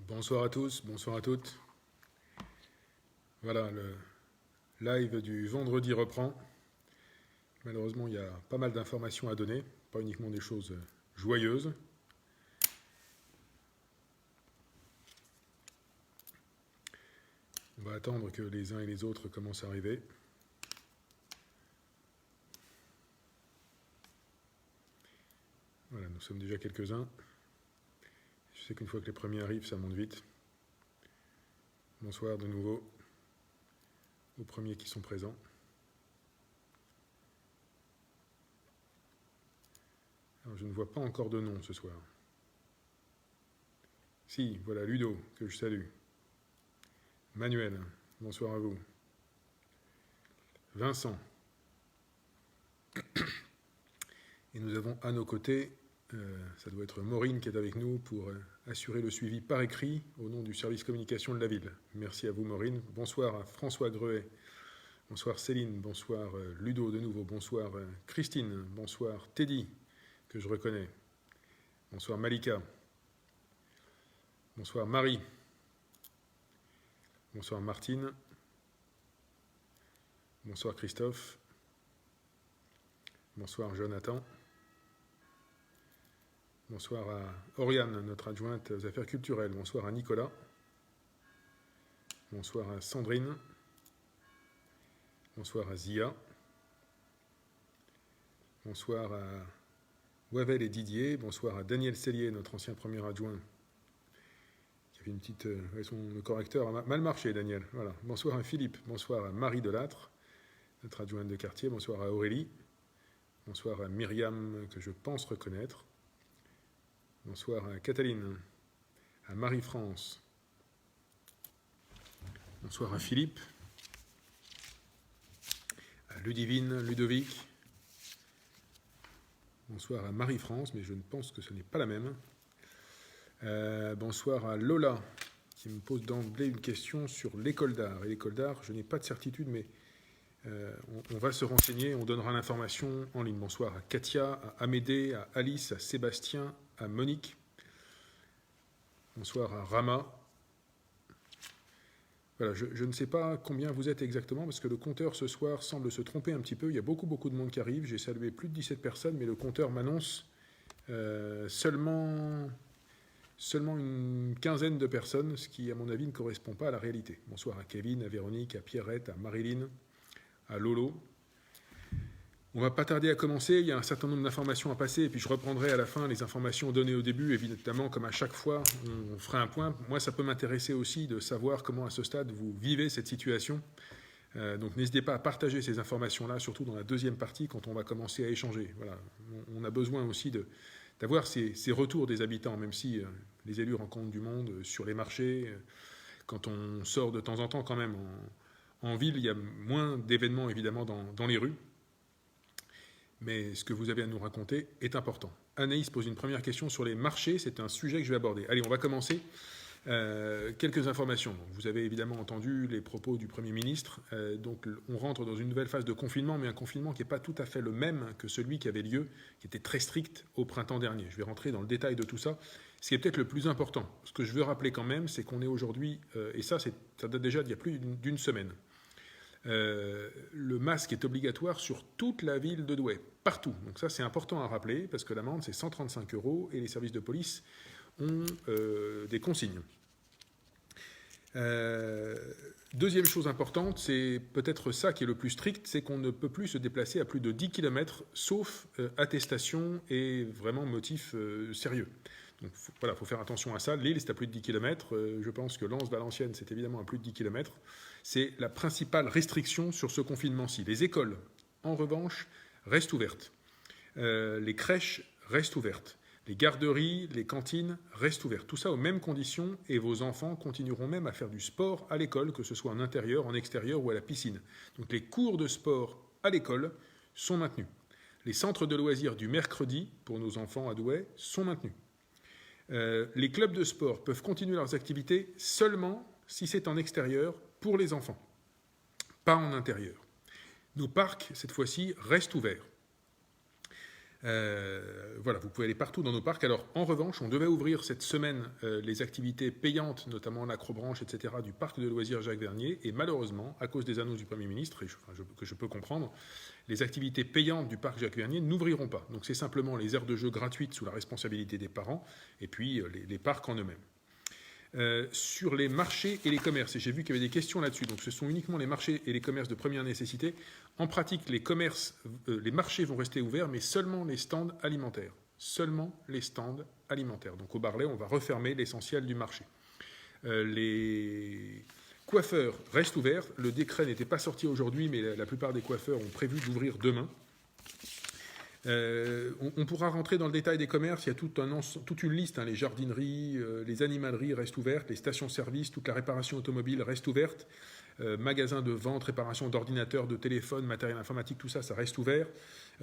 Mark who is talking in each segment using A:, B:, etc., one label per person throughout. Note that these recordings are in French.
A: Bonsoir à tous, bonsoir à toutes. Voilà, le live du vendredi reprend. Malheureusement, il y a pas mal d'informations à donner, pas uniquement des choses joyeuses. On va attendre que les uns et les autres commencent à arriver. Voilà, nous sommes déjà quelques-uns. Je sais qu'une fois que les premiers arrivent, ça monte vite. Bonsoir de nouveau aux premiers qui sont présents. Alors, je ne vois pas encore de nom ce soir. Si, voilà Ludo, que je salue. Manuel, bonsoir à vous. Vincent. Et nous avons à nos côtés, ça doit être Maureen qui est avec nous pour assurer le suivi par écrit au nom du service communication de la ville. Merci à vous Maureen. Bonsoir à François Greuet. Bonsoir Céline. Bonsoir Ludo de nouveau. Bonsoir Christine. Bonsoir Teddy, que je reconnais. Bonsoir Malika. Bonsoir Marie. Bonsoir Martine. Bonsoir Christophe. Bonsoir Jonathan. Bonsoir à Oriane, notre adjointe aux affaires culturelles. Bonsoir à Nicolas. Bonsoir à Sandrine. Bonsoir à Zia. Bonsoir à Wavel et Didier. Bonsoir à Daniel Cellier, notre ancien premier adjoint. Qui avait une petite. Le correcteur a mal marché, Daniel. Voilà. Bonsoir à Philippe. Bonsoir à Marie Delattre, notre adjointe de quartier. Bonsoir à Aurélie. Bonsoir à Myriam, que je pense reconnaître. Bonsoir à Cataline, à Marie-France. Bonsoir à Philippe, à Ludivine, Ludovic. Bonsoir à Marie-France, mais je ne pense que ce n'est pas la même. Bonsoir à Lola, qui me pose d'emblée une question sur l'école d'art. Et l'école d'art, je n'ai pas de certitude, mais on va se renseigner, on donnera l'information en ligne. Bonsoir à Katia, à Amédée, à Alice, à Sébastien, à Monique. Bonsoir à Rama. Voilà, je ne sais pas combien vous êtes exactement, parce que le compteur ce soir semble se tromper un petit peu. Il y a beaucoup de monde qui arrive. J'ai salué plus de 17 personnes, mais le compteur m'annonce seulement une quinzaine de personnes, ce qui, à mon avis, ne correspond pas à la réalité. Bonsoir à Kevin, à Véronique, à Pierrette, à Marilyn, à Lolo. On ne va pas tarder à commencer, il y a un certain nombre d'informations à passer, et puis je reprendrai à la fin les informations données au début, évidemment, comme à chaque fois, on fera un point. Moi, ça peut m'intéresser aussi de savoir comment, à ce stade, vous vivez cette situation. Donc n'hésitez pas à partager ces informations-là, surtout dans la deuxième partie, quand on va commencer à échanger. Voilà. On a besoin aussi d'avoir ces retours des habitants, même si les élus rencontrent du monde sur les marchés. Quand on sort de temps en temps, quand même, en ville, il y a moins d'événements, évidemment, dans les rues. Mais ce que vous avez à nous raconter est important. Anaïs pose une première question sur les marchés. C'est un sujet que je vais aborder. Allez, on va commencer. Quelques informations. Vous avez évidemment entendu les propos du Premier ministre. Donc, on rentre dans une nouvelle phase de confinement, mais un confinement qui n'est pas tout à fait le même que celui qui avait lieu, qui était très strict au printemps dernier. Je vais rentrer dans le détail de tout ça. Ce qui est peut-être le plus important, ce que je veux rappeler quand même, c'est qu'on est aujourd'hui, et ça date déjà d'il y a plus d'une semaine, le masque est obligatoire sur toute la ville de Douai, partout. Donc ça, c'est important à rappeler, parce que l'amende, c'est 135 € et les services de police ont des consignes. Deuxième chose importante, c'est peut-être ça qui est le plus strict, c'est qu'on ne peut plus se déplacer à plus de 10 km, sauf attestation et vraiment motif sérieux. Donc voilà, il faut faire attention à ça. Lille, c'est à plus de 10 km. Je pense que Lens, Valenciennes, c'est évidemment à plus de 10 km. C'est la principale restriction sur ce confinement-ci. Les écoles, en revanche, restent ouvertes. Les crèches restent ouvertes. Les garderies, les cantines restent ouvertes. Tout ça aux mêmes conditions, et vos enfants continueront même à faire du sport à l'école, que ce soit en intérieur, en extérieur ou à la piscine. Donc les cours de sport à l'école sont maintenus. Les centres de loisirs du mercredi, pour nos enfants à Douai, sont maintenus. Les clubs de sport peuvent continuer leurs activités seulement si c'est en extérieur pour les enfants, pas en intérieur. Nos parcs, cette fois-ci, restent ouverts. Voilà, vous pouvez aller partout dans nos parcs. Alors, en revanche, on devait ouvrir cette semaine les activités payantes, notamment l'acrobranche, etc., du parc de loisirs Jacques Vernier. Et malheureusement, à cause des annonces du Premier ministre, que je peux comprendre, les activités payantes du parc Jacques Vernier n'ouvriront pas. Donc, c'est simplement les aires de jeu gratuites sous la responsabilité des parents, et puis les parcs en eux-mêmes. Sur les marchés et les commerces, et j'ai vu qu'il y avait des questions là-dessus, donc ce sont uniquement les marchés et les commerces de première nécessité. En pratique, les marchés vont rester ouverts, mais seulement les stands alimentaires. Seulement les stands alimentaires. Donc au Barlet, on va refermer l'essentiel du marché. Les coiffeurs restent ouverts. Le décret n'était pas sorti aujourd'hui, mais la plupart des coiffeurs ont prévu d'ouvrir demain. On pourra rentrer dans le détail des commerces, il y a toute une liste, les jardineries, les animaleries restent ouvertes, les stations-service, toute la réparation automobile reste ouverte, magasins de vente, réparation d'ordinateurs, de téléphones, matériel informatique, tout ça, ça reste ouvert.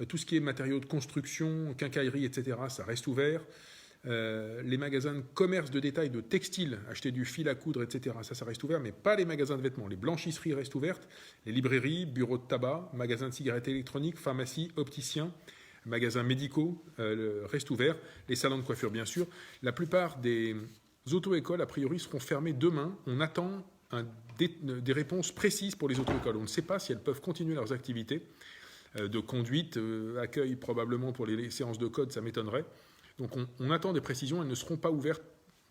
A: Tout ce qui est matériaux de construction, quincaillerie, etc., ça reste ouvert. Les magasins de commerce de détail de textiles, acheter du fil à coudre, etc., ça reste ouvert, mais pas les magasins de vêtements. Les blanchisseries restent ouvertes, les librairies, bureaux de tabac, magasins de cigarettes électroniques, pharmacies, opticiens, magasins médicaux restent ouverts, les salons de coiffure bien sûr. La plupart des auto-écoles, a priori, seront fermées demain. On attend des réponses précises pour les auto-écoles. On ne sait pas si elles peuvent continuer leurs activités de conduite, accueil probablement pour les séances de code, ça m'étonnerait. Donc on attend des précisions, elles ne seront pas ouvertes,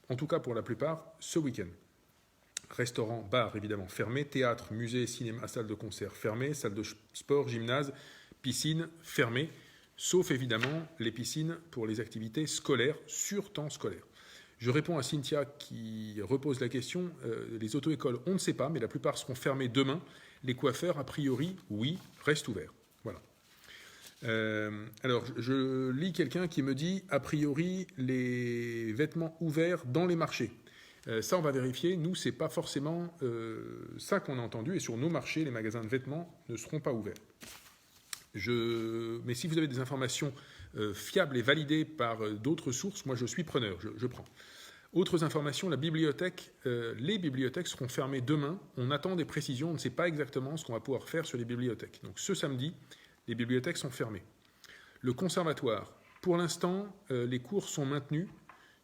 A: en tout cas pour la plupart, ce week-end. Restaurants, bars évidemment fermés, théâtre, musée, cinéma, salle de concert fermées, salle de sport, gymnase, piscine fermées, sauf évidemment les piscines pour les activités scolaires, sur temps scolaire. Je réponds à Cynthia qui repose la question. Les auto-écoles, on ne sait pas, mais la plupart seront fermées demain. Les coiffeurs, a priori, oui, restent ouverts. Voilà. Alors, je lis quelqu'un qui me dit, a priori, les vêtements ouverts dans les marchés. Ça, on va vérifier. Nous, ce n'est pas forcément ça qu'on a entendu. Et sur nos marchés, les magasins de vêtements ne seront pas ouverts. Mais si vous avez des informations fiables et validées par d'autres sources, moi je suis preneur, je prends. Autres informations, les bibliothèques seront fermées demain. On attend des précisions, on ne sait pas exactement ce qu'on va pouvoir faire sur les bibliothèques. Donc ce samedi, les bibliothèques sont fermées. Le conservatoire, pour l'instant, les cours sont maintenus,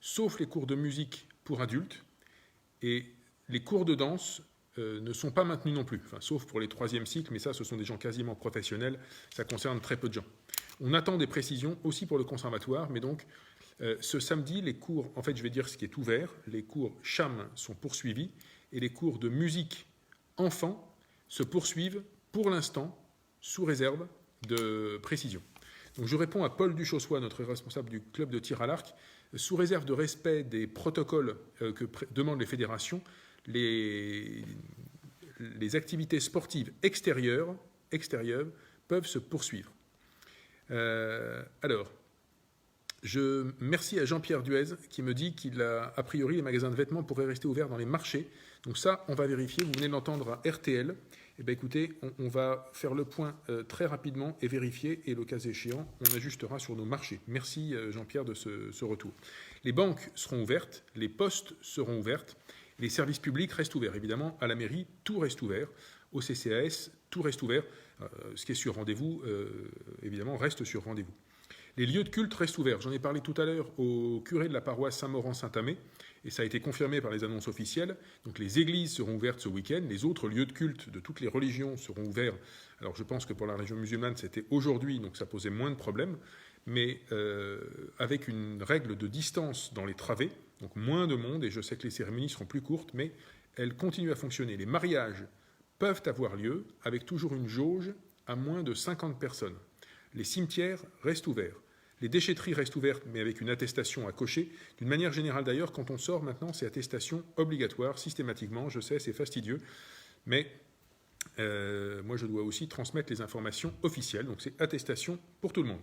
A: sauf les cours de musique pour adultes, et les cours de danse ne sont pas maintenus non plus, sauf pour les 3e cycles, mais ça, ce sont des gens quasiment professionnels, ça concerne très peu de gens. On attend des précisions aussi pour le conservatoire, mais donc ce samedi, les cours, en fait je vais dire ce qui est ouvert, les cours CHAM sont poursuivis, et les cours de musique enfants se poursuivent pour l'instant sous réserve de précision. Donc je réponds à Paul Duchossois, notre responsable du club de tir à l'arc, sous réserve de respect des protocoles que demandent les fédérations, les activités sportives extérieures peuvent se poursuivre. Alors, merci à Jean-Pierre Duez qui me dit a priori, les magasins de vêtements pourraient rester ouverts dans les marchés. Donc ça, on va vérifier. Vous venez de l'entendre à RTL. Eh bien, écoutez, on va faire le point très rapidement et vérifier. Et le cas échéant, on ajustera sur nos marchés. Merci Jean-Pierre de ce retour. Les banques seront ouvertes, les postes seront ouvertes. Les services publics restent ouverts. Évidemment, à la mairie, tout reste ouvert. Au CCAS, tout reste ouvert. Ce qui est sur rendez-vous, évidemment, reste sur rendez-vous. Les lieux de culte restent ouverts. J'en ai parlé tout à l'heure au curé de la paroisse Saint-Maurent-Saint-Amé, et ça a été confirmé par les annonces officielles. Donc les églises seront ouvertes ce week-end. Les autres lieux de culte de toutes les religions seront ouverts. Alors je pense que pour la région musulmane, c'était aujourd'hui, donc ça posait moins de problèmes. Mais avec une règle de distance dans les travées, donc moins de monde, et je sais que les cérémonies seront plus courtes, mais elles continuent à fonctionner. Les mariages peuvent avoir lieu avec toujours une jauge à moins de 50 personnes. Les cimetières restent ouverts. Les déchetteries restent ouvertes, mais avec une attestation à cocher. D'une manière générale d'ailleurs, quand on sort maintenant, c'est attestation obligatoire, systématiquement. Je sais, c'est fastidieux, mais moi je dois aussi transmettre les informations officielles, donc c'est attestation pour tout le monde.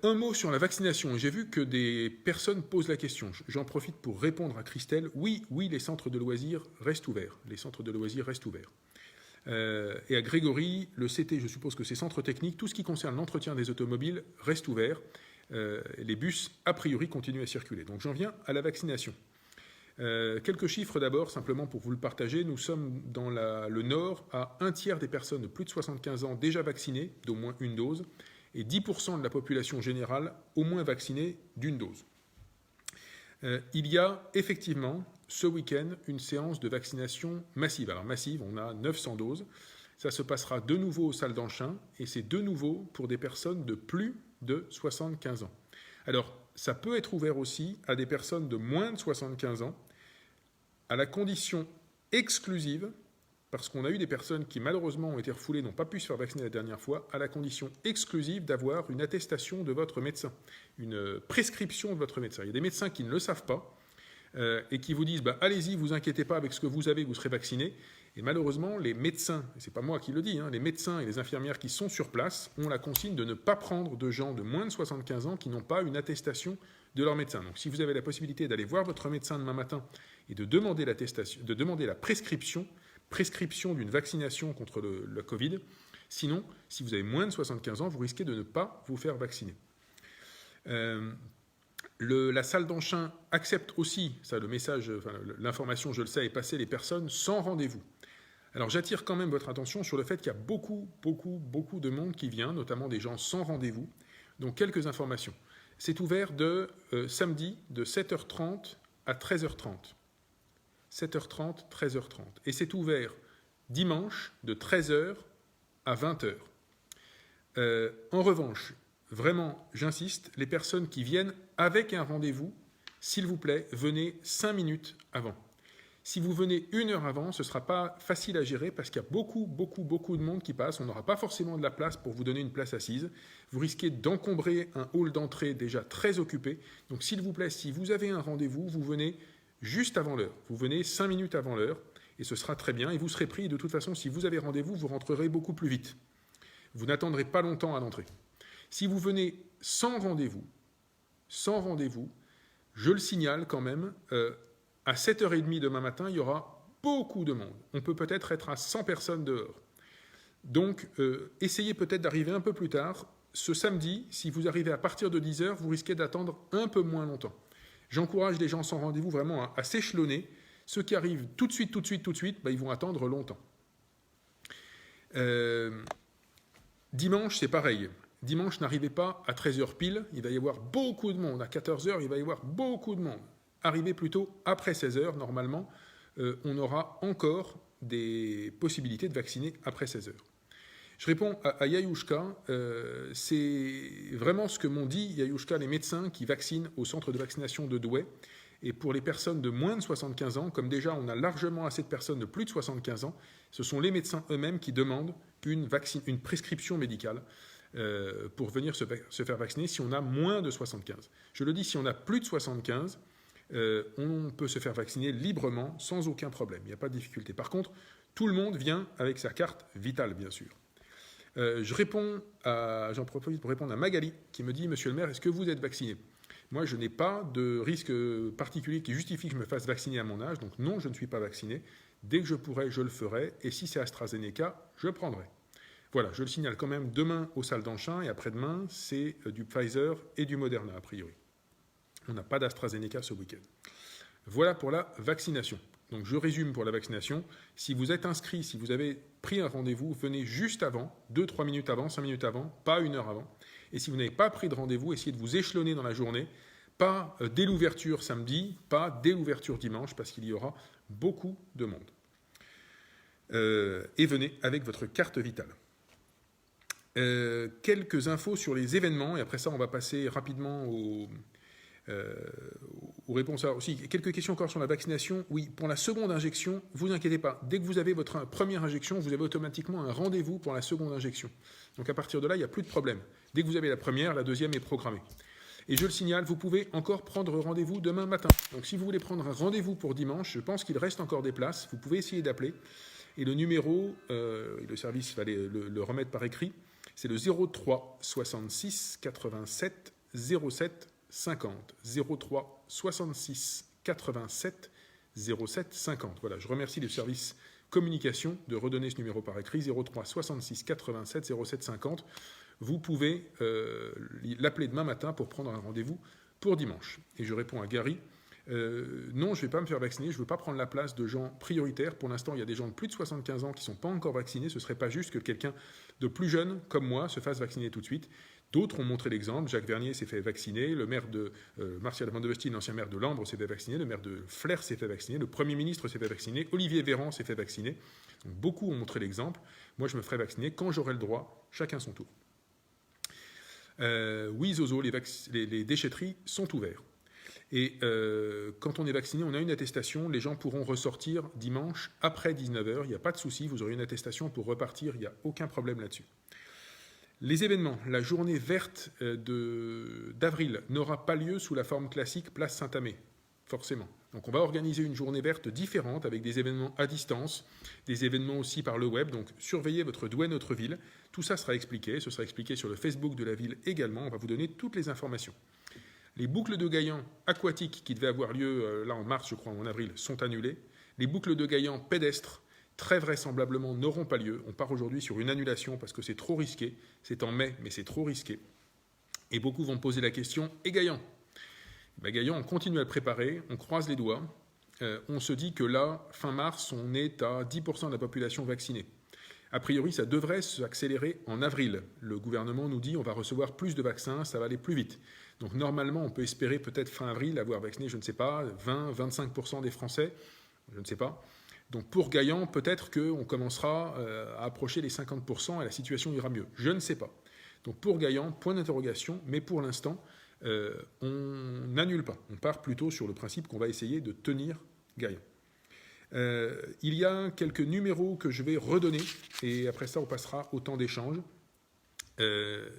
A: Un mot sur la vaccination. J'ai vu que des personnes posent la question. J'en profite pour répondre à Christelle. Oui, les centres de loisirs restent ouverts. Les centres de loisirs restent ouverts. Et à Grégory, le CT, je suppose que c'est centre technique, tout ce qui concerne l'entretien des automobiles reste ouvert. Les bus, a priori, continuent à circuler. Donc j'en viens à la vaccination. Quelques chiffres d'abord, simplement pour vous le partager. Nous sommes dans le Nord à 1/3 des personnes de plus de 75 ans déjà vaccinées, d'au moins une dose. et 10% de la population générale au moins vaccinée d'une dose. Il y a effectivement ce week-end une séance de vaccination massive. Alors massive, on a 900 doses. Ça se passera de nouveau aux salles d'Anchin et c'est de nouveau pour des personnes de plus de 75 ans. Alors, ça peut être ouvert aussi à des personnes de moins de 75 ans, à la condition exclusive, parce qu'on a eu des personnes qui malheureusement ont été refoulées, n'ont pas pu se faire vacciner la dernière fois, à la condition exclusive d'avoir une attestation de votre médecin, une prescription de votre médecin. Il y a des médecins qui ne le savent pas et qui vous disent allez-y, vous inquiétez pas, avec ce que vous avez, vous serez vacciné. Et malheureusement, les médecins, et ce n'est pas moi qui le dis, les médecins et les infirmières qui sont sur place ont la consigne de ne pas prendre de gens de moins de 75 ans qui n'ont pas une attestation de leur médecin. Donc si vous avez la possibilité d'aller voir votre médecin demain matin et de demander l'attestation, de demander la prescription d'une vaccination contre le Covid, sinon, si vous avez moins de 75 ans, vous risquez de ne pas vous faire vacciner. La salle d'Anchin accepte aussi, ça le message, l'information, je le sais, est passée, les personnes sans rendez-vous. Alors j'attire quand même votre attention sur le fait qu'il y a beaucoup de monde qui vient, notamment des gens sans rendez-vous. Donc quelques informations. C'est ouvert de samedi de 7h30 à 13h30. 7h30, 13h30. Et c'est ouvert dimanche de 13h à 20h. En revanche, vraiment, j'insiste, les personnes qui viennent avec un rendez-vous, s'il vous plaît, venez 5 minutes avant. Si vous venez 1 heure avant, ce ne sera pas facile à gérer parce qu'il y a beaucoup de monde qui passe. On n'aura pas forcément de la place pour vous donner une place assise. Vous risquez d'encombrer un hall d'entrée déjà très occupé. Donc s'il vous plaît, si vous avez un rendez-vous, vous venez juste avant l'heure. Vous venez 5 minutes avant l'heure et ce sera très bien. Et vous serez pris. De toute façon, si vous avez rendez-vous, vous rentrerez beaucoup plus vite. Vous n'attendrez pas longtemps à l'entrée. Si vous venez sans rendez-vous, je le signale quand même, à 7h30 demain matin, il y aura beaucoup de monde. On peut peut-être être à 100 personnes dehors. Donc, essayez peut-être d'arriver un peu plus tard. Ce samedi, si vous arrivez à partir de 10h, vous risquez d'attendre un peu moins longtemps. J'encourage les gens sans rendez-vous vraiment à s'échelonner. Ceux qui arrivent tout de suite, ils vont attendre longtemps. Dimanche, c'est pareil. Dimanche, n'arrivez pas à 13h pile, il va y avoir beaucoup de monde. À 14h, il va y avoir beaucoup de monde. Arrivez plutôt après 16h, normalement, on aura encore des possibilités de vacciner après 16h. Je réponds à Yayouchka, c'est vraiment ce que m'ont dit Yayouchka, les médecins qui vaccinent au centre de vaccination de Douai. Et pour les personnes de moins de 75 ans, comme déjà on a largement assez de personnes de plus de 75 ans, ce sont les médecins eux-mêmes qui demandent une prescription médicale pour venir se faire vacciner si on a moins de 75. Je le dis, si on a plus de 75, on peut se faire vacciner librement, sans aucun problème. Il n'y a pas de difficulté. Par contre, tout le monde vient avec sa carte vitale, bien sûr. J'en profite pour répondre à Magali, qui me dit « Monsieur le maire, est-ce que vous êtes vacciné ?» Moi, je n'ai pas de risque particulier qui justifie que je me fasse vacciner à mon âge. Donc non, je ne suis pas vacciné. Dès que je pourrai, je le ferai. Et si c'est AstraZeneca, je prendrai. Voilà, je le signale quand même demain aux salles d'Anchin. Et après-demain, c'est du Pfizer et du Moderna, a priori. On n'a pas d'AstraZeneca ce week-end. Voilà pour la vaccination. Donc je résume pour la vaccination. Si vous êtes inscrit, si vous avez pris un rendez-vous, venez juste avant, 2-3 minutes avant, 5 minutes avant, pas 1 heure avant. Et si vous n'avez pas pris de rendez-vous, essayez de vous échelonner dans la journée. Pas dès l'ouverture samedi, pas dès l'ouverture dimanche, parce qu'il y aura beaucoup de monde. Et venez avec votre carte vitale. Quelques infos sur les événements, et après ça, on va passer rapidement aux réponses. Alors, aussi, quelques questions encore sur la vaccination. Oui, pour la seconde injection, vous inquiétez pas. Dès que vous avez votre première injection, vous avez automatiquement un rendez-vous pour la seconde injection. Donc à partir de là, il n'y a plus de problème. Dès que vous avez la première, la deuxième est programmée. Et je le signale, vous pouvez encore prendre rendez-vous demain matin. Donc si vous voulez prendre un rendez-vous pour dimanche, je pense qu'il reste encore des places. Vous pouvez essayer d'appeler. Et le numéro, le service va le remettre par écrit, c'est le 03 66 87 07 50. 03 66 87 07 50. Voilà, je remercie le service communication de redonner ce numéro par écrit, 03 66 87 07 50. Vous pouvez l'appeler demain matin pour prendre un rendez-vous pour dimanche. Et je réponds à Gary. Non, je ne vais pas me faire vacciner, je ne veux pas prendre la place de gens prioritaires. Pour l'instant, il y a des gens de plus de 75 ans qui ne sont pas encore vaccinés. Ce ne serait pas juste que quelqu'un de plus jeune, comme moi, se fasse vacciner tout de suite. D'autres ont montré l'exemple. Jacques Vernier s'est fait vacciner. Le maire de Martial Van de Westien, l'ancien maire de Langres, s'est fait vacciner. Le maire de Flers s'est fait vacciner. Le Premier ministre s'est fait vacciner. Olivier Véran s'est fait vacciner. Donc, beaucoup ont montré l'exemple. Moi, je me ferai vacciner quand j'aurai le droit, chacun son tour. Oui, Zozo, les déchetteries sont ouvertes. Et quand on est vacciné, on a une attestation. Les gens pourront ressortir dimanche après 19h. Il n'y a pas de souci. Vous aurez une attestation pour repartir. Il n'y a aucun problème là-dessus. Les événements, la journée verte d'avril n'aura pas lieu sous la forme classique place Saint-Amé, forcément. Donc on va organiser une journée verte différente avec des événements à distance, des événements aussi par le web. Donc surveillez votre Douai Notre Ville. Tout ça sera expliqué. Ce sera expliqué sur le Facebook de la ville également. On va vous donner toutes les informations. Les boucles de Gaillan aquatiques qui devaient avoir lieu là en mars, je crois, en avril, sont annulées. Les boucles de Gaillan pédestres, très vraisemblablement, n'auront pas lieu. On part aujourd'hui sur une annulation parce que c'est trop risqué. C'est en mai, mais c'est trop risqué. Et beaucoup vont poser la question, et Gaillan ? Gaillan, on continue à le préparer, on croise les doigts. On se dit que là, fin mars, on est à 10% de la population vaccinée. A priori, ça devrait s'accélérer en avril. Le gouvernement nous dit on va recevoir plus de vaccins, ça va aller plus vite. Donc normalement, on peut espérer peut-être fin avril avoir vacciné, je ne sais pas, 20-25% des Français, je ne sais pas. Donc pour Gaillan, peut-être qu'on commencera à approcher les 50% et la situation ira mieux. Je ne sais pas. Donc pour Gaillan, point d'interrogation, mais pour l'instant, on n'annule pas. On part plutôt sur le principe qu'on va essayer de tenir Gaillan. Il y a quelques numéros que je vais redonner et après ça, on passera au temps d'échange.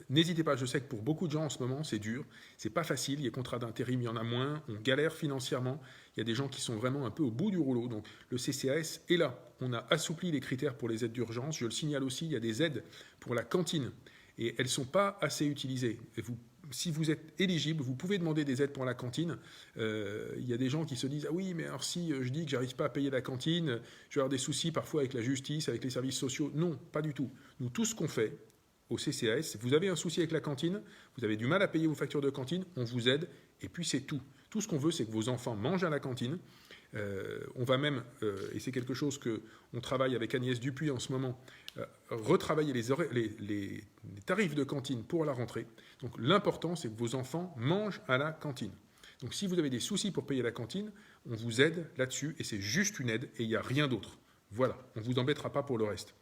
A: N'hésitez pas, je sais que pour beaucoup de gens en ce moment, c'est dur, c'est pas facile, les contrats d'intérim, il y en a moins, on galère financièrement, il y a des gens qui sont vraiment un peu au bout du rouleau, donc le CCAS est là, on a assoupli les critères pour les aides d'urgence, je le signale aussi, il y a des aides pour la cantine, et elles ne sont pas assez utilisées. Si vous êtes éligible, vous pouvez demander des aides pour la cantine. Il y a des gens qui se disent « Ah oui, mais alors si je dis que j'arrive pas à payer la cantine, je vais avoir des soucis parfois avec la justice, avec les services sociaux. » Non, pas du tout. Nous, tout ce qu'on fait au CCAS, vous avez un souci avec la cantine, vous avez du mal à payer vos factures de cantine, on vous aide, et puis c'est tout. Tout ce qu'on veut, c'est que vos enfants mangent à la cantine. On va même, et c'est quelque chose qu'on travaille avec Agnès Dupuis en ce moment, retravailler les tarifs de cantine pour la rentrée. Donc l'important, c'est que vos enfants mangent à la cantine. Donc si vous avez des soucis pour payer la cantine, on vous aide là-dessus, et c'est juste une aide, et il n'y a rien d'autre. Voilà, on ne vous embêtera pas pour le reste.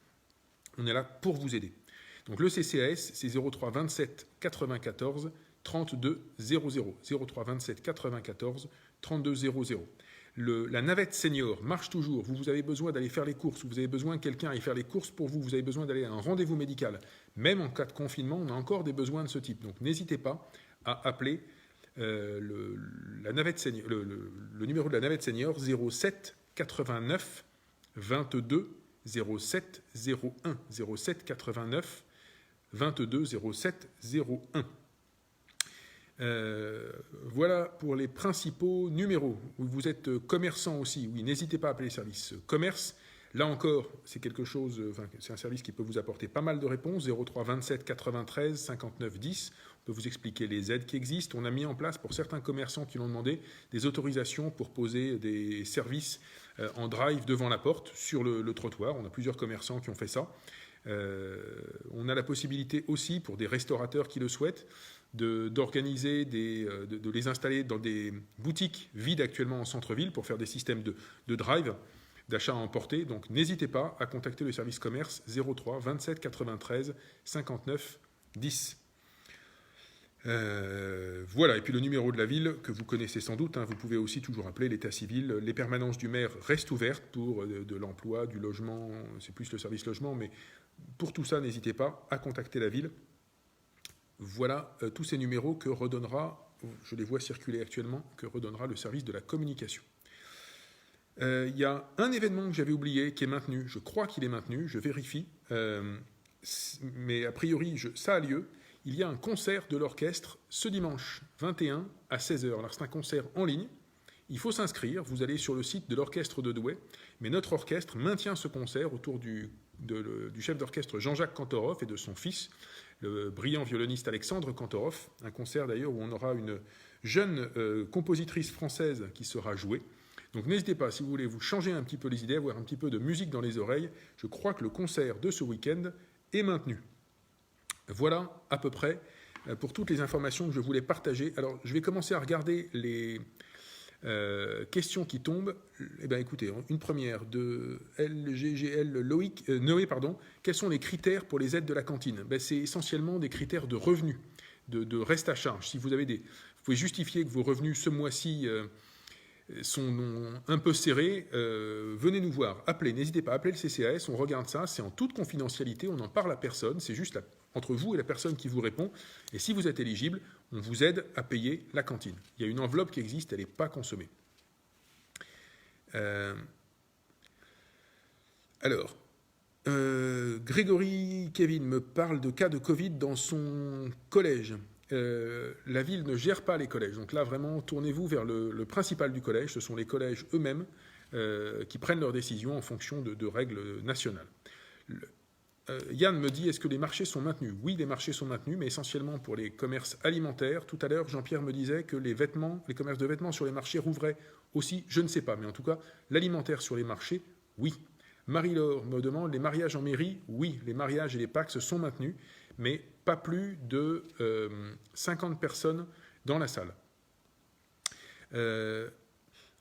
A: On est là pour vous aider. Donc le CCAS, c'est 03 27 94 32 00. 03 27 94 32 00. La navette senior marche toujours. Vous avez besoin d'aller faire les courses, vous avez besoin que quelqu'un aille faire les courses pour vous, vous avez besoin d'aller à un rendez-vous médical. Même en cas de confinement, on a encore des besoins de ce type. Donc n'hésitez pas à appeler la navette senior, le numéro de la navette senior 07 89 22 07 01. 07 89 22 07 01. Voilà pour les principaux numéros. Vous êtes commerçant aussi, oui, n'hésitez pas à appeler le service commerce. Là encore, c'est quelque chose, c'est un service qui peut vous apporter pas mal de réponses. 03 27 93 59 10. On peut vous expliquer les aides qui existent. On a mis en place pour certains commerçants qui l'ont demandé des autorisations pour poser des services en drive devant la porte sur le trottoir. On a plusieurs commerçants qui ont fait ça. On a la possibilité aussi pour des restaurateurs qui le souhaitent d'organiser, de les installer dans des boutiques vides actuellement en centre-ville pour faire des systèmes de drive, d'achat à emporter. Donc n'hésitez pas à contacter le service commerce 03 27 93 59 10. Voilà, et puis le numéro de la ville que vous connaissez sans doute, vous pouvez aussi toujours appeler l'état civil. Les permanences du maire restent ouvertes pour de l'emploi, du logement, c'est plus le service logement, mais pour tout ça, n'hésitez pas à contacter la ville. Voilà tous ces numéros que redonnera, je les vois circuler actuellement, que redonnera le service de la communication. Il y a un événement que j'avais oublié qui est maintenu, je crois qu'il est maintenu, je vérifie, mais a priori ça a lieu. Il y a un concert de l'orchestre ce dimanche 21 à 16h. Alors c'est un concert en ligne, il faut s'inscrire, vous allez sur le site de l'orchestre de Douai, mais notre orchestre maintient ce concert autour du chef d'orchestre Jean-Jacques Kantorov et de son fils, le brillant violoniste Alexandre Kantorov, un concert d'ailleurs où on aura jeune compositrice française qui sera jouée. Donc n'hésitez pas, si vous voulez vous changer un petit peu les idées, avoir un petit peu de musique dans les oreilles, je crois que le concert de ce week-end est maintenu. Voilà à peu près pour toutes les informations que je voulais partager. Alors je vais commencer à regarder les questions qui tombent. Eh bien écoutez, une première de LGGL Noé, pardon. Quels sont les critères pour les aides de la cantine? C'est essentiellement des critères de revenus, de reste à charge. Si vous pouvez justifier que vos revenus ce mois-ci sont un peu serrés, venez nous voir, appelez, n'hésitez pas à appeler le CCAS, on regarde ça, c'est en toute confidentialité, on n'en parle à personne, c'est juste entre vous et la personne qui vous répond, et si vous êtes éligible, on vous aide à payer la cantine. Il y a une enveloppe qui existe, elle n'est pas consommée. Grégory Kevin me parle de cas de Covid dans son collège. La ville ne gère pas les collèges. Donc là, vraiment, tournez-vous vers le principal du collège. Ce sont les collèges eux-mêmes qui prennent leurs décisions en fonction de règles nationales. Yann me dit, est-ce que les marchés sont maintenus? Oui, les marchés sont maintenus, mais essentiellement pour les commerces alimentaires. Tout à l'heure, Jean-Pierre me disait que les commerces de vêtements sur les marchés rouvraient aussi. Je ne sais pas, mais en tout cas, l'alimentaire sur les marchés, oui. Marie-Laure me demande, les mariages en mairie? Oui, les mariages et les PAX sont maintenus, mais pas plus de 50 personnes dans la salle.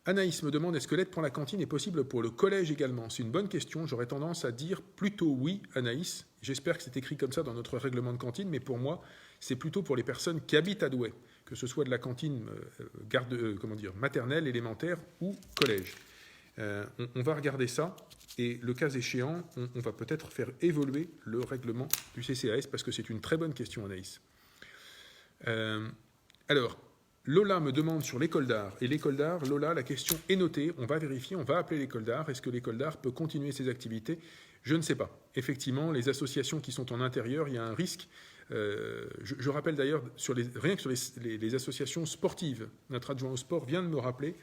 A: Anaïs me demande, est-ce que l'aide pour la cantine est possible pour le collège également? C'est une bonne question, j'aurais tendance à dire plutôt oui, Anaïs. J'espère que c'est écrit comme ça dans notre règlement de cantine, mais pour moi, c'est plutôt pour les personnes qui habitent à Douai, que ce soit de la cantine maternelle, élémentaire ou collège. On va regarder ça, et le cas échéant, on va peut-être faire évoluer le règlement du CCAS, parce que c'est une très bonne question, Anaïs. Lola me demande sur l'école d'art. Et l'école d'art, Lola, la question est notée. On va vérifier, on va appeler l'école d'art. Est-ce que l'école d'art peut continuer ses activités? Je ne sais pas. Effectivement, les associations qui sont en intérieur, il y a un risque. Je rappelle d'ailleurs, rien que sur les associations sportives, notre adjoint au sport vient de me rappeler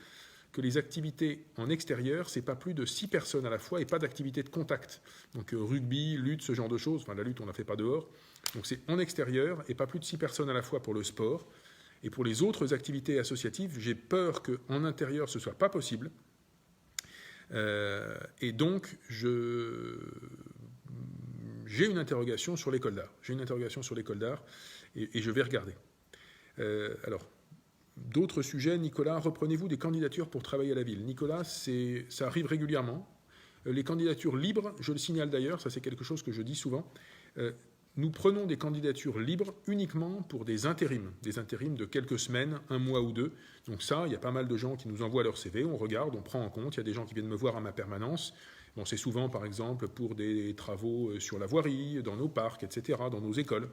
A: que les activités en extérieur, c'est pas plus de 6 personnes à la fois et pas d'activité de contact. Donc rugby, lutte, ce genre de choses. Enfin, la lutte, on ne la fait pas dehors. Donc c'est en extérieur et pas plus de 6 personnes à la fois pour le sport. Et pour les autres activités associatives, j'ai peur qu'en intérieur, ce ne soit pas possible. Et donc, j'ai une interrogation sur l'école d'art. Et je vais regarder. D'autres sujets, Nicolas, reprenez-vous des candidatures pour travailler à la ville? Nicolas, ça arrive régulièrement. Les candidatures libres, je le signale d'ailleurs, ça c'est quelque chose que je dis souvent, nous prenons des candidatures libres uniquement pour des intérims de quelques semaines, un mois ou deux. Donc ça, il y a pas mal de gens qui nous envoient leur CV, on regarde, on prend en compte. Il y a des gens qui viennent me voir à ma permanence. Bon, c'est souvent, par exemple, pour des travaux sur la voirie, dans nos parcs, etc., dans nos écoles.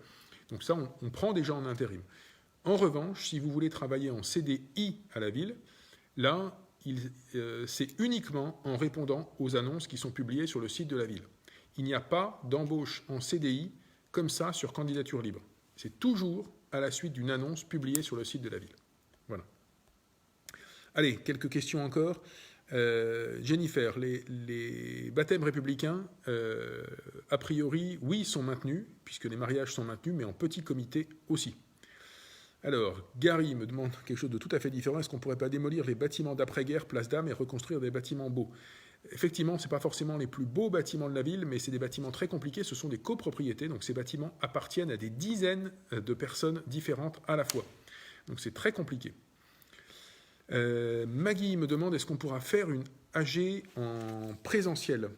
A: Donc ça, on prend des gens en intérim. En revanche, si vous voulez travailler en CDI à la ville, là, c'est uniquement en répondant aux annonces qui sont publiées sur le site de la ville. Il n'y a pas d'embauche en CDI comme ça sur candidature libre. C'est toujours à la suite d'une annonce publiée sur le site de la ville. Voilà. Allez, quelques questions encore. Jennifer, les baptêmes républicains, a priori, oui, sont maintenus, puisque les mariages sont maintenus, mais en petit comité aussi. Alors, Gary me demande quelque chose de tout à fait différent. Est-ce qu'on ne pourrait pas démolir les bâtiments d'après-guerre, place d'Armes, et reconstruire des bâtiments beaux? Effectivement, ce n'est pas forcément les plus beaux bâtiments de la ville, mais c'est des bâtiments très compliqués. Ce sont des copropriétés, donc ces bâtiments appartiennent à des dizaines de personnes différentes à la fois. Donc c'est très compliqué. Maggie me demande, est-ce qu'on pourra faire une AG en présentiel?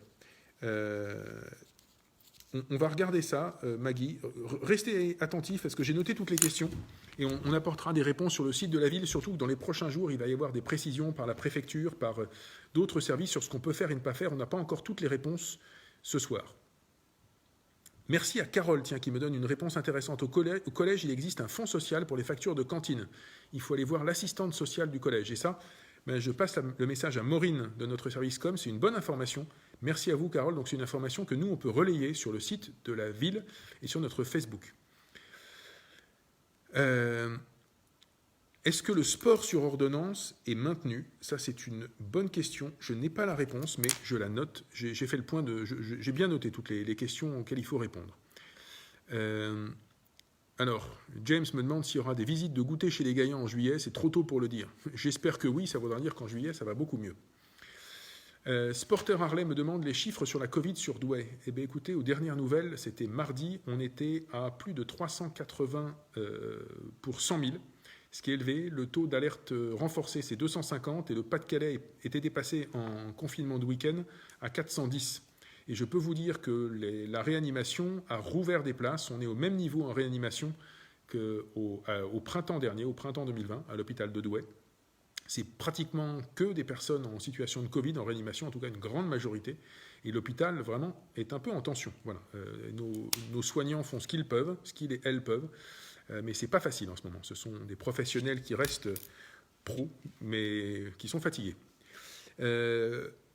A: On va regarder ça, Maggie. Restez attentifs parce que j'ai noté toutes les questions et on apportera des réponses sur le site de la ville, surtout que dans les prochains jours, il va y avoir des précisions par la préfecture, par d'autres services sur ce qu'on peut faire et ne pas faire. On n'a pas encore toutes les réponses ce soir. Merci à Carole, qui me donne une réponse intéressante. Au collège, il existe un fonds social pour les factures de cantine. Il faut aller voir l'assistante sociale du collège. Et ça, je passe le message à Maureen de notre service com. C'est une bonne information. Merci à vous, Carole. Donc, c'est une information que nous, on peut relayer sur le site de la ville et sur notre Facebook. Est-ce que le sport sur ordonnance est maintenu? Ça, c'est une bonne question. Je n'ai pas la réponse, mais je la note. J'ai fait le point j'ai bien noté toutes les questions auxquelles il faut répondre. Alors, James me demande s'il y aura des visites de goûter chez les gagnants en juillet. C'est trop tôt pour le dire. J'espère que oui, ça voudra dire qu'en juillet, ça va beaucoup mieux. Sporter Harley me demande les chiffres sur la Covid sur Douai. Eh bien, écoutez, aux dernières nouvelles, c'était mardi, on était à plus de 380 pour 100 000, ce qui est élevé. Le taux d'alerte renforcé, c'est 250, et le Pas-de-Calais était dépassé en confinement de week-end à 410. Et je peux vous dire que la réanimation a rouvert des places. On est au même niveau en réanimation qu'au printemps dernier, au printemps 2020, à l'hôpital de Douai. C'est pratiquement que des personnes en situation de Covid en réanimation, en tout cas une grande majorité. Et l'hôpital, vraiment, est un peu en tension. Voilà. Nos soignants font ce qu'ils peuvent, ce qu'ils et elles peuvent, mais ce n'est pas facile en ce moment. Ce sont des professionnels qui restent pros, mais qui sont fatigués.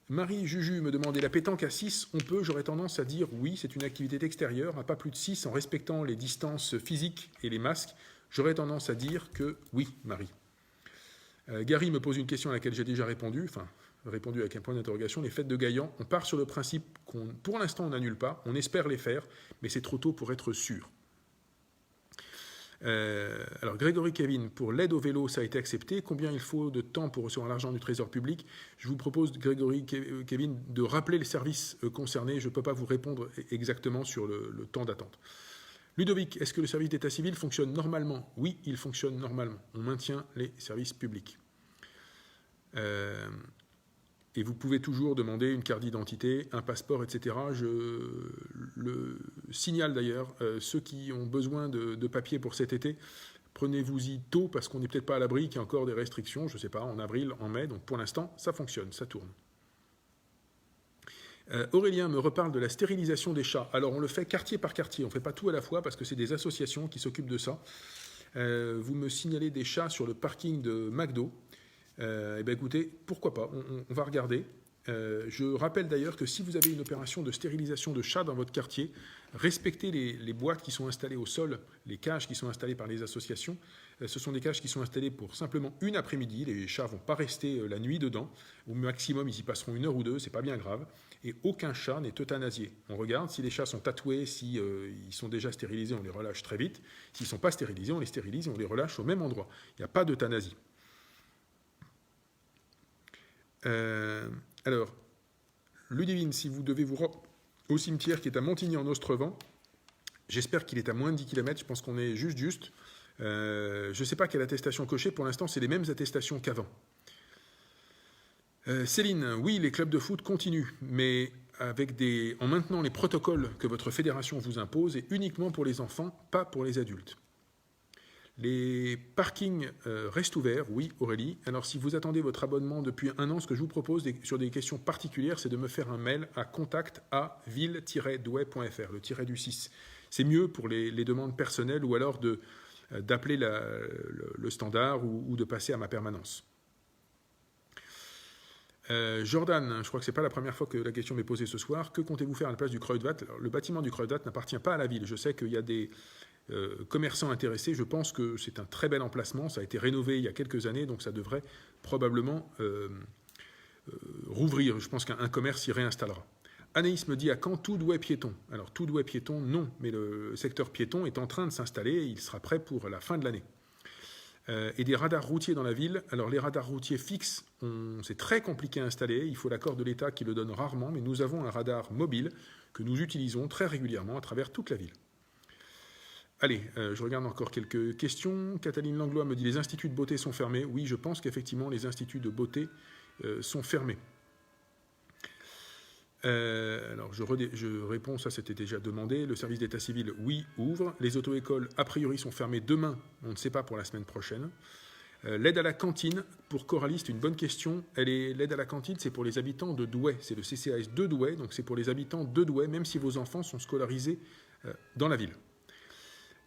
A: Marie Juju me demandait la pétanque à 6, on peut, j'aurais tendance à dire oui, c'est une activité extérieure, à pas plus de 6, en respectant les distances physiques et les masques. J'aurais tendance à dire que oui, Marie. Gary me pose une question à laquelle j'ai déjà répondu avec un point d'interrogation. Les fêtes de Gaillan, on part sur le principe pour l'instant, on n'annule pas, on espère les faire, mais c'est trop tôt pour être sûr. Alors, Grégory Kevin, pour l'aide au vélo, ça a été accepté. Combien il faut de temps pour recevoir l'argent du Trésor public? Je vous propose, Grégory Kevin, de rappeler les services concernés. Je ne peux pas vous répondre exactement sur le temps d'attente. Ludovic, est-ce que le service d'état civil fonctionne normalement? Oui, il fonctionne normalement. On maintient les services publics. Et vous pouvez toujours demander une carte d'identité, un passeport, etc. Je le signale d'ailleurs, ceux qui ont besoin de papiers pour cet été, prenez-vous-y tôt parce qu'on n'est peut-être pas à l'abri, qu'il y a encore des restrictions, je ne sais pas, en avril, en mai. Donc pour l'instant, ça fonctionne, ça tourne. Aurélien me reparle de la stérilisation des chats. Alors on le fait quartier par quartier, on ne fait pas tout à la fois parce que c'est des associations qui s'occupent de ça. Vous me signalez des chats sur le parking de McDo. Eh bien écoutez, pourquoi pas, on va regarder. Je rappelle d'ailleurs que si vous avez une opération de stérilisation de chats dans votre quartier, respectez les boîtes qui sont installées au sol, les cages qui sont installées par les associations. Ce sont des cages qui sont installées pour simplement une après-midi. Les chats ne vont pas rester la nuit dedans. Au maximum, ils y passeront 1 heure ou 2, c'est pas bien grave. Et aucun chat n'est euthanasié. On regarde si les chats sont tatoués, si ils sont déjà stérilisés, on les relâche très vite. S'ils ne sont pas stérilisés, on les stérilise et on les relâche au même endroit. Il n'y a pas d'euthanasie. Alors, Ludivine, si vous devez vous rendre au cimetière qui est à Montigny en Ostrevent, j'espère qu'il est à moins de 10 km, je pense qu'on est juste. Je ne sais pas quelle attestation cocher, pour l'instant c'est les mêmes attestations qu'avant. Céline, oui, les clubs de foot continuent, mais en maintenant les protocoles que votre fédération vous impose, et uniquement pour les enfants, pas pour les adultes. Les parkings restent ouverts, oui Aurélie. Alors si vous attendez votre abonnement depuis 1 an, ce que je vous propose sur des questions particulières, c'est de me faire un mail à contact@ville-douai.fr, le tiret du 6. C'est mieux pour les demandes personnelles ou alors d'appeler le standard ou de passer à ma permanence. Jordan, je crois que ce n'est pas la première fois que la question m'est posée ce soir. Que comptez-vous faire à la place du Kruidvat? Le bâtiment du Kruidvat n'appartient pas à la ville. Je sais qu'il y a des commerçants intéressés. Je pense que c'est un très bel emplacement. Ça a été rénové il y a quelques années, donc ça devrait probablement rouvrir. Je pense qu'un commerce s'y réinstallera. Anaïs me dit à quand tout Douai piéton? Alors tout Douai piéton, non, mais le secteur piéton est en train de s'installer et il sera prêt pour la fin de l'année. Et des radars routiers dans la ville. Alors les radars routiers fixes, c'est très compliqué à installer. Il faut l'accord de l'État qui le donne rarement, mais nous avons un radar mobile que nous utilisons très régulièrement à travers toute la ville. Allez, je regarde encore quelques questions. Cataline Langlois me dit les instituts de beauté sont fermés. Oui, je pense qu'effectivement les instituts de beauté sont fermés. Alors je réponds, ça c'était déjà demandé. Le service d'état civil, oui, ouvre. Les auto-écoles, a priori, sont fermées demain. On ne sait pas pour la semaine prochaine. L'aide à la cantine, pour Coralie, c'est une bonne question. L'aide à la cantine, c'est pour les habitants de Douai. C'est le CCAS de Douai, donc c'est pour les habitants de Douai, même si vos enfants sont scolarisés dans la ville.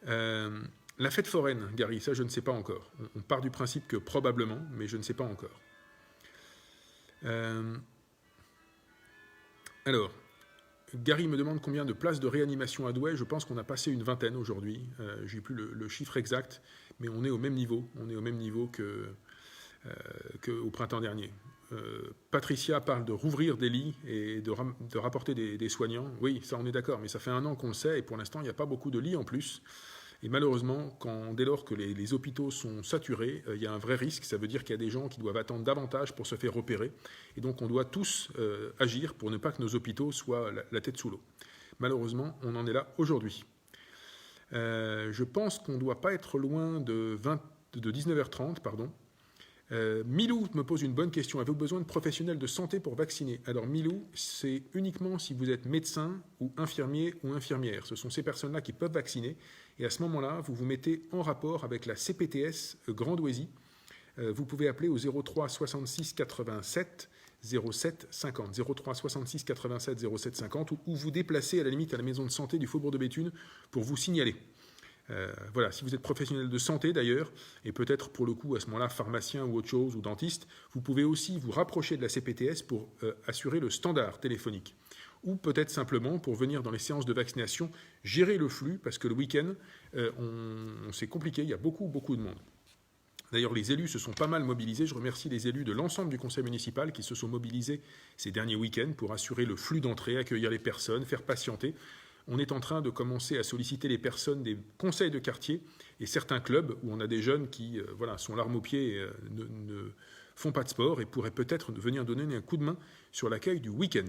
A: La fête foraine, Gary, ça je ne sais pas encore. On part du principe que probablement, mais je ne sais pas encore. Alors, Gary me demande combien de places de réanimation à Douai. Je pense qu'on a passé une 20aine aujourd'hui. Je n'ai plus le chiffre exact, mais on est au même niveau. On est au même niveau qu'au printemps dernier. Patricia parle de rouvrir des lits et de rapporter des soignants. Oui, ça on est d'accord, mais ça fait 1 an qu'on le sait et pour l'instant il n'y a pas beaucoup de lits en plus. Et malheureusement, dès lors que les hôpitaux sont saturés, il y a un vrai risque. Ça veut dire qu'il y a des gens qui doivent attendre davantage pour se faire repérer. Et donc on doit tous agir pour ne pas que nos hôpitaux soient la tête sous l'eau. Malheureusement, on en est là aujourd'hui. Je pense qu'on ne doit pas être loin de 19h30. Milou me pose une bonne question. Avez-vous besoin de professionnels de santé pour vacciner? Alors Milou, c'est uniquement si vous êtes médecin ou infirmier ou infirmière. Ce sont ces personnes-là qui peuvent vacciner. Et à ce moment-là, vous vous mettez en rapport avec la CPTS Grand Ouaisis. Vous pouvez appeler au 03 66 87 07 50. 03 66 87 07 50 ou vous déplacez à la limite à la maison de santé du Faubourg de Béthune pour vous signaler. Voilà, si vous êtes professionnel de santé d'ailleurs, et peut-être pour le coup à ce moment-là pharmacien ou autre chose, ou dentiste, vous pouvez aussi vous rapprocher de la CPTS pour assurer le standard téléphonique. Ou peut-être simplement pour venir dans les séances de vaccination, gérer le flux, parce que le week-end, c'est compliqué, il y a beaucoup de monde. D'ailleurs, les élus se sont pas mal mobilisés. Je remercie les élus de l'ensemble du conseil municipal qui se sont mobilisés ces derniers week-ends pour assurer le flux d'entrée, accueillir les personnes, faire patienter. On est en train de commencer à solliciter les personnes des conseils de quartier et certains clubs où on a des jeunes qui sont l'arme au pied et ne font pas de sport et pourraient peut-être venir donner un coup de main sur l'accueil du week-end.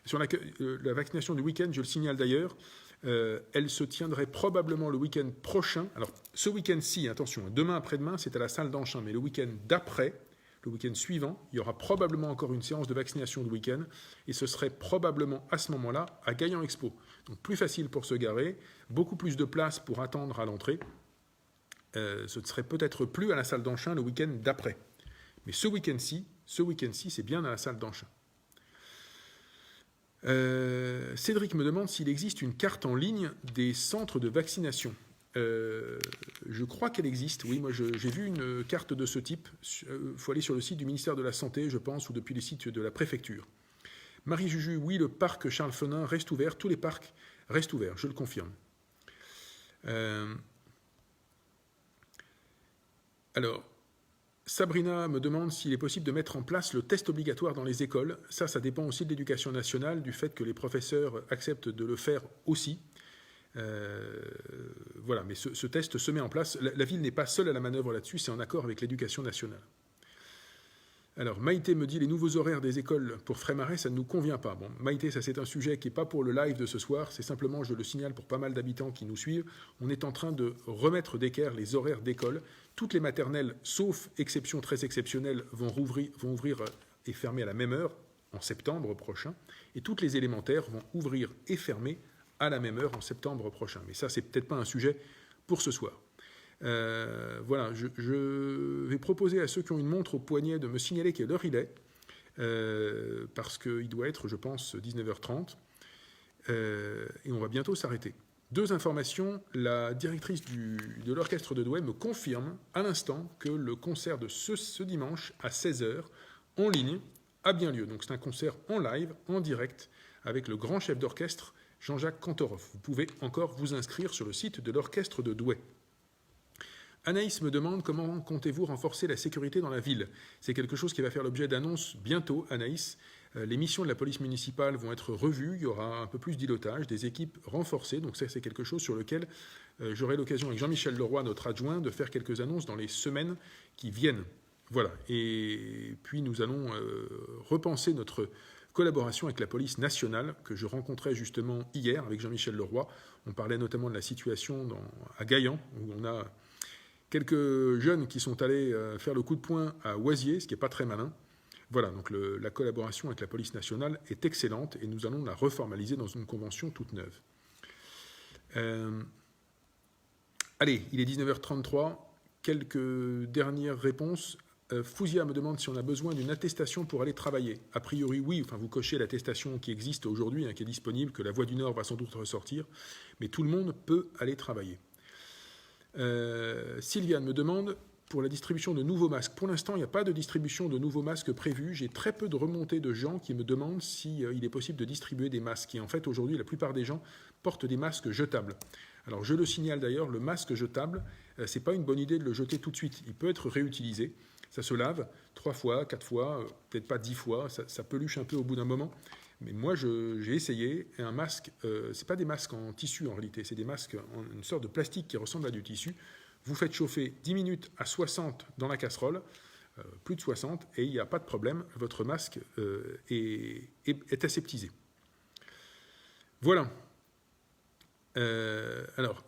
A: Sur la vaccination du week-end, je le signale d'ailleurs, elle se tiendrait probablement le week-end prochain. Alors, ce week-end-ci, attention, demain après-demain, c'est à la salle d'Anchin, mais le week-end d'après, le week-end suivant, il y aura probablement encore une séance de vaccination de week-end, et ce serait probablement à ce moment-là à Gaillan Expo. Donc, plus facile pour se garer, beaucoup plus de place pour attendre à l'entrée. Ce ne serait peut-être plus à la salle d'Anchin le week-end d'après. Mais ce week-end-ci, c'est bien à la salle d'Anchin. Cédric me demande s'il existe une carte en ligne des centres de vaccination. Je crois qu'elle existe, oui, moi j'ai vu une carte de ce type. Il faut aller sur le site du ministère de la Santé, je pense, ou depuis les sites de la préfecture. Marie Juju, oui, le parc Charles Fenin reste ouvert, tous les parcs restent ouverts, je le confirme. Alors, Sabrina me demande s'il est possible de mettre en place le test obligatoire dans les écoles. Ça dépend aussi de l'éducation nationale, du fait que les professeurs acceptent de le faire aussi. Voilà, mais ce test se met en place. La ville n'est pas seule à la manœuvre là-dessus, c'est en accord avec l'éducation nationale. Alors, Maïté me dit les nouveaux horaires des écoles pour Frémarais, ça ne nous convient pas. Bon, Maïté, ça c'est un sujet qui n'est pas pour le live de ce soir, c'est simplement, je le signale pour pas mal d'habitants qui nous suivent, on est en train de remettre d'équerre les horaires d'école. Toutes les maternelles, sauf exception très exceptionnelle, vont ouvrir et fermer à la même heure en septembre prochain, et toutes les élémentaires vont ouvrir et fermer à la même heure en septembre prochain. Mais ça, c'est peut-être pas un sujet pour ce soir. Voilà, je vais proposer à ceux qui ont une montre au poignet de me signaler quelle heure il est, parce qu'il doit être, je pense, 19h30, et on va bientôt s'arrêter. 2 informations, la directrice de l'orchestre de Douai me confirme à l'instant que le concert de ce dimanche à 16h, en ligne, a bien lieu. Donc c'est un concert en live, en direct, avec le grand chef d'orchestre Jean-Jacques Kantorov. Vous pouvez encore vous inscrire sur le site de l'orchestre de Douai. Anaïs me demande comment comptez-vous renforcer la sécurité dans la ville. C'est quelque chose qui va faire l'objet d'annonces bientôt, Anaïs. Les missions de la police municipale vont être revues, il y aura un peu plus d'îlotage, des équipes renforcées, donc ça c'est quelque chose sur lequel j'aurai l'occasion avec Jean-Michel Leroy, notre adjoint, de faire quelques annonces dans les semaines qui viennent. Voilà, et puis nous allons repenser notre collaboration avec la police nationale, que je rencontrais justement hier avec Jean-Michel Leroy. On parlait notamment de la situation à Gaillan, où on a quelques jeunes qui sont allés faire le coup de poing à Oisier, ce qui n'est pas très malin. Voilà, donc la collaboration avec la police nationale est excellente et nous allons la reformaliser dans une convention toute neuve. Allez, il est 19h33. Quelques dernières réponses. Fouzia me demande si on a besoin d'une attestation pour aller travailler. A priori, oui. Enfin, vous cochez l'attestation qui existe aujourd'hui, qui est disponible, que la Voix du Nord va sans doute ressortir. Mais tout le monde peut aller travailler. Sylviane me demande pour la distribution de nouveaux masques. Pour l'instant, il n'y a pas de distribution de nouveaux masques prévus. J'ai très peu de remontées de gens qui me demandent s'il est possible de distribuer des masques. Et en fait, aujourd'hui, la plupart des gens portent des masques jetables. Alors, je le signale d'ailleurs, le masque jetable, ce n'est pas une bonne idée de le jeter tout de suite. Il peut être réutilisé. Ça se lave 3 fois, 4 fois, peut-être pas 10 fois. Ça peluche un peu au bout d'un moment. Mais moi, j'ai essayé un masque. C'est pas des masques en tissu en réalité, c'est des masques en une sorte de plastique qui ressemble à du tissu. Vous faites chauffer 10 minutes à 60 dans la casserole, plus de 60, et il n'y a pas de problème. Votre masque est aseptisé. Voilà. Alors,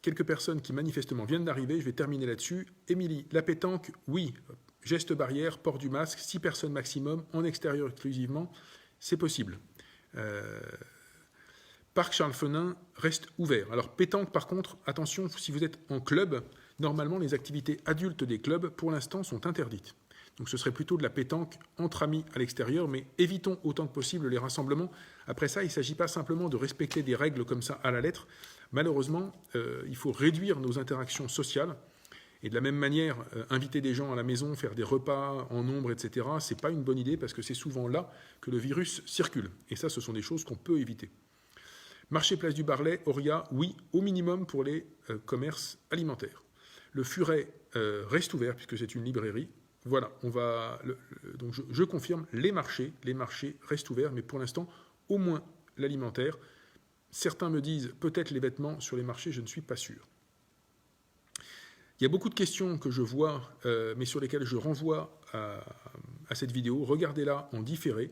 A: quelques personnes qui manifestement viennent d'arriver, je vais terminer là-dessus. Émilie, la pétanque, oui. Geste barrière, port du masque, 6 personnes maximum, en extérieur exclusivement, c'est possible. Parc Charles Fenin reste ouvert. Alors pétanque, par contre, attention, si vous êtes en club, normalement les activités adultes des clubs, pour l'instant, sont interdites. Donc ce serait plutôt de la pétanque entre amis à l'extérieur, mais évitons autant que possible les rassemblements. Après ça, il ne s'agit pas simplement de respecter des règles comme ça à la lettre. Malheureusement, il faut réduire nos interactions sociales. Et de la même manière, inviter des gens à la maison, faire des repas en nombre, etc., ce n'est pas une bonne idée parce que c'est souvent là que le virus circule. Et ça, ce sont des choses qu'on peut éviter. Marché Place du Barlet, Oria, oui, au minimum pour les commerces alimentaires. Le Furet reste ouvert puisque c'est une librairie. Voilà, donc je confirme, les marchés restent ouverts, mais pour l'instant, au moins l'alimentaire. Certains me disent peut-être les vêtements sur les marchés, je ne suis pas sûr. Il y a beaucoup de questions que je vois, mais sur lesquelles je renvoie à cette vidéo. Regardez-la en différé,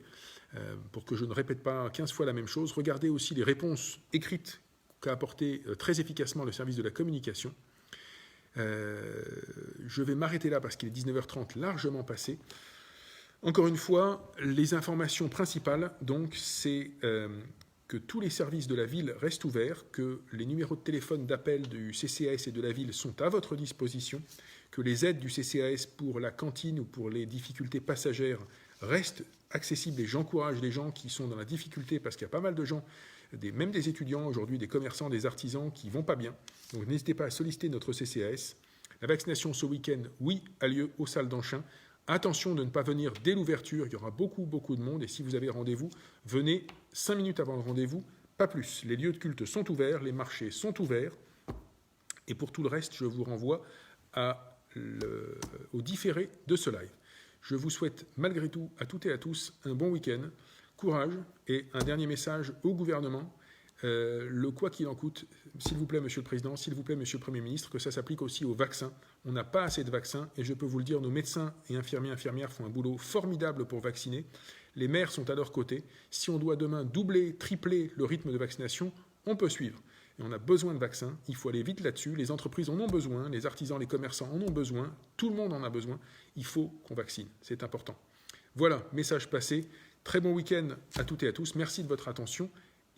A: pour que je ne répète pas 15 fois la même chose. Regardez aussi les réponses écrites qu'a apportées très efficacement le service de la communication. Je vais m'arrêter là parce qu'il est 19h30, largement passé. Encore une fois, les informations principales, donc, c'est que tous les services de la ville restent ouverts, que les numéros de téléphone d'appel du CCAS et de la ville sont à votre disposition, que les aides du CCAS pour la cantine ou pour les difficultés passagères restent accessibles, et j'encourage les gens qui sont dans la difficulté parce qu'il y a pas mal de gens, même des étudiants aujourd'hui, des commerçants, des artisans qui vont pas bien. Donc n'hésitez pas à solliciter notre CCAS. La vaccination ce week-end, oui, a lieu aux salles d'Anchin. Attention de ne pas venir dès l'ouverture, il y aura beaucoup de monde, et si vous avez rendez-vous, venez 5 minutes avant le rendez-vous, pas plus. Les lieux de culte sont ouverts, les marchés sont ouverts, et pour tout le reste, je vous renvoie au différé de ce live. Je vous souhaite malgré tout, à toutes et à tous, un bon week-end, courage, et un dernier message au gouvernement. Le quoi qu'il en coûte, s'il vous plaît, Monsieur le Président, s'il vous plaît, Monsieur le Premier ministre, que ça s'applique aussi aux vaccins. On n'a pas assez de vaccins et je peux vous le dire, nos médecins et infirmières font un boulot formidable pour vacciner. Les maires sont à leur côté. Si on doit demain doubler, tripler le rythme de vaccination, on peut suivre. Et on a besoin de vaccins, il faut aller vite là-dessus. Les entreprises en ont besoin, les artisans, les commerçants en ont besoin, tout le monde en a besoin. Il faut qu'on vaccine, c'est important. Voilà, message passé. Très bon week-end à toutes et à tous. Merci de votre attention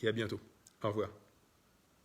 A: et à bientôt. Au revoir.